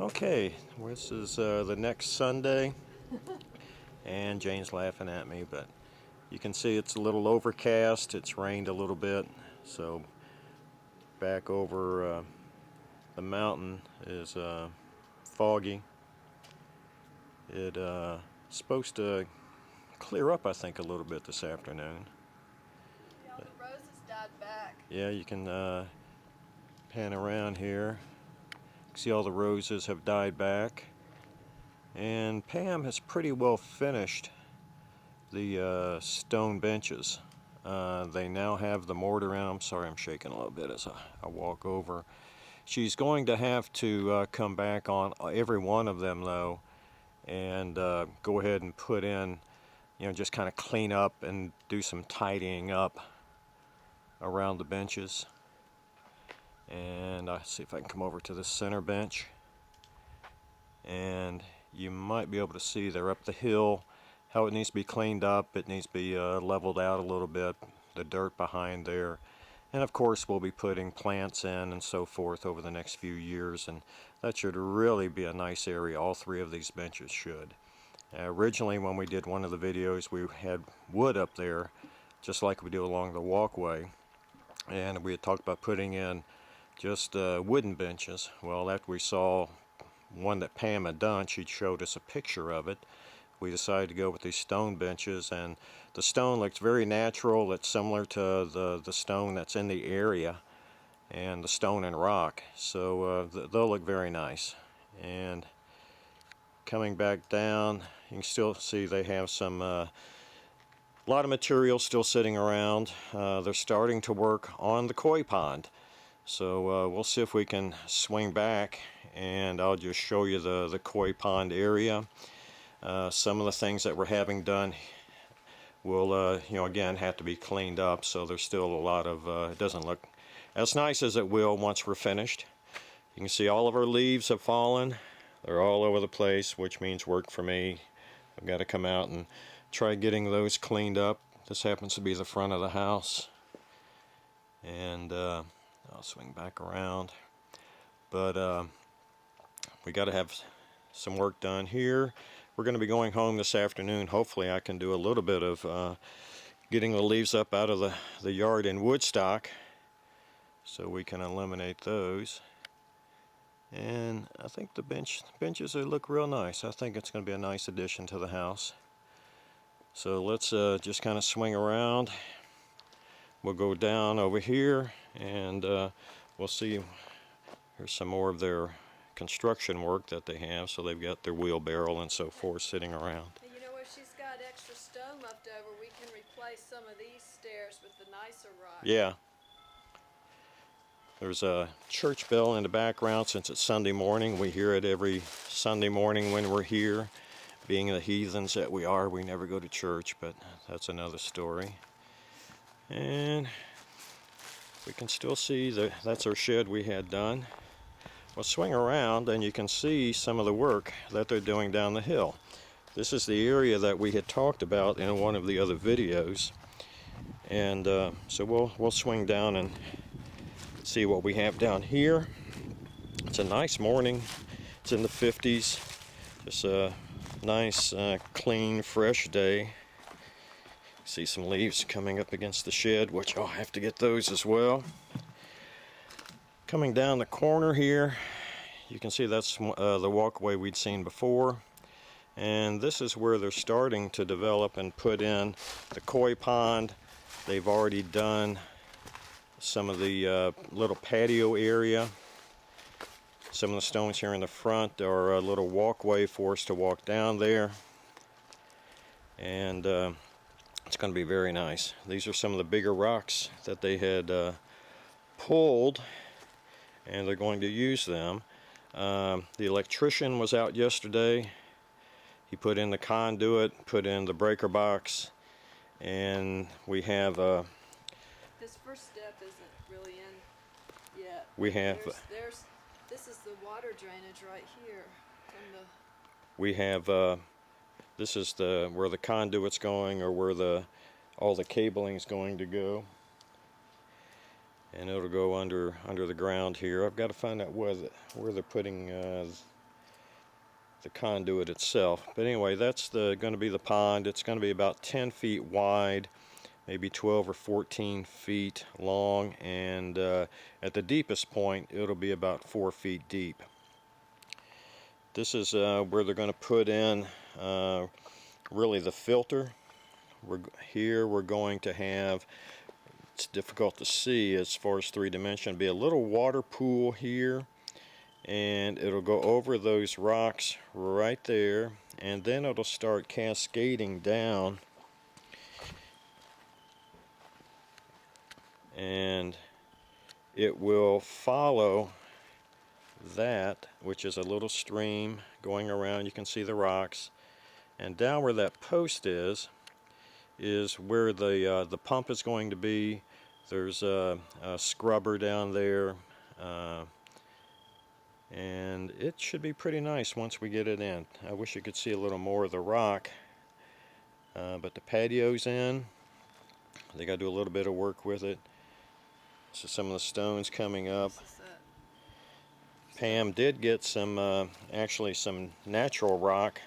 Okay, this is the next Sunday, and Jane's laughing at me, but you can see it's a little overcast. It's rained a little bit, so back over the mountain is foggy. It's supposed to clear up, I think, a little bit this afternoon. Yeah, the roses died back. Yeah, you can pan around here. See, all the roses have died back, and Pam has pretty well finished the stone benches. They now have the mortar in them. Sorry, I'm shaking a little bit as I walk over. She's going to have to come back on every one of them, though, and go ahead and put in, just kind of clean up and do some tidying up around the benches. And I'll see if I can come over to the center bench, and you might be able to see they're up the hill how it needs to be cleaned up. It needs to be leveled out a little bit, the dirt behind there, and of course we'll be putting plants in and so forth over the next few years, and that should really be a nice area. All three of these benches should. Originally, when we did one of the videos, we had wood up there just like we do along the walkway, and we had talked about putting in just wooden benches. Well, after we saw one that Pam had done, she showed us a picture of it. We decided to go with these stone benches, and the stone looks very natural. It's similar to the stone that's in the area, and the stone and rock, so they'll look very nice. And coming back down, you can still see they have some a lot of material still sitting around. They're starting to work on the koi pond. So we'll see if we can swing back, and I'll just show you the koi pond area. Some of the things that we're having done will, again, have to be cleaned up. So there's still a lot of, it doesn't look as nice as it will once we're finished. You can see all of our leaves have fallen. They're all over the place, which means work for me. I've got to come out and try getting those cleaned up. This happens to be the front of the house. And I'll swing back around, but we got to have some work done here. We're going to be going home this afternoon. Hopefully I can do a little bit of getting the leaves up out of the yard in Woodstock, so we can eliminate those. And I think the benches look real nice. I think it's going to be a nice addition to the house. So let's just kind of swing around. We'll go down over here, and we'll see. Here's some more of their construction work that they have. So they've got their wheelbarrow and so forth sitting around. And you know what? She's got extra stone left over. We can replace some of these stairs with the nicer rock. Yeah. There's a church bell in the background. Since it's Sunday morning, we hear it every Sunday morning when we're here. Being the heathens that we are, we never go to church, but that's another story. And we can still see that's our shed we had done. We'll swing around, and you can see some of the work that they're doing down the hill. This is the area that we had talked about in one of the other videos, and so we'll swing down and see what we have down here. It's a nice morning. It's in the 50s. Just a nice, clean, fresh day. See some leaves coming up against the shed, which I'll have to get those as well. Coming down the corner here, you can see that's the walkway we'd seen before. And this is where they're starting to develop and put in the koi pond. They've already done some of the little patio area. Some of the stones here in the front are a little walkway for us to walk down there. And it's going to be very nice. These are some of the bigger rocks that they had pulled, and they're going to use them. The electrician was out yesterday. He put in the conduit, put in the breaker box, and we have this first step isn't really in yet. We have this is the water drainage right here from the. We have this is where the conduit's going, or where all the cabling's going to go, and it'll go under the ground here. I've got to find out where they're putting the conduit itself. But anyway, that's going to be the pond. It's going to be about 10 feet wide, maybe 12 or 14 feet long, and at the deepest point it'll be about 4 feet deep. This is where they're going to put in really the filter. We're going to have, it's difficult to see as far as three-dimensional, be a little water pool here, and it'll go over those rocks right there, and then it'll start cascading down, and it will follow that, which is a little stream going around. You can see the rocks, and down where that post is where the pump is going to be. There's a scrubber down there, and it should be pretty nice once we get it in. I wish you could see a little more of the rock, but the patio's in. They got to do a little bit of work with it. So some of the stones coming up. Pam did get some, actually some natural rock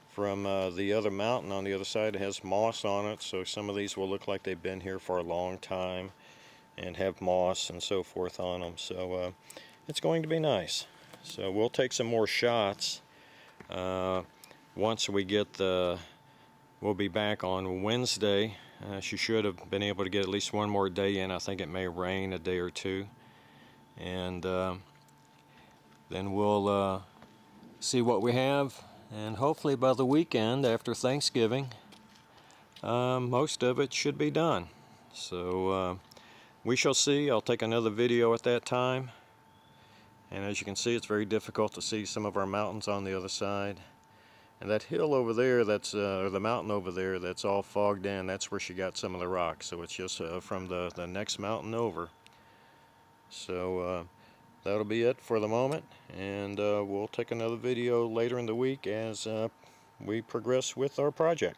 from the other mountain on the other side. It has moss on it, so some of these will look like they've been here for a long time and have moss and so forth on them. So it's going to be nice. So we'll take some more shots once we get we'll be back on Wednesday. She should have been able to get at least one more day in. I think it may rain a day or two, and then we'll see what we have, and hopefully by the weekend after Thanksgiving most of it should be done. So we shall see. I'll take another video at that time, and as you can see, it's very difficult to see some of our mountains on the other side. And that hill over there, that's or the mountain over there, that's all fogged in. That's where she got some of the rocks. So it's just from the next mountain over. So that'll be it for the moment, and we'll take another video later in the week as we progress with our project.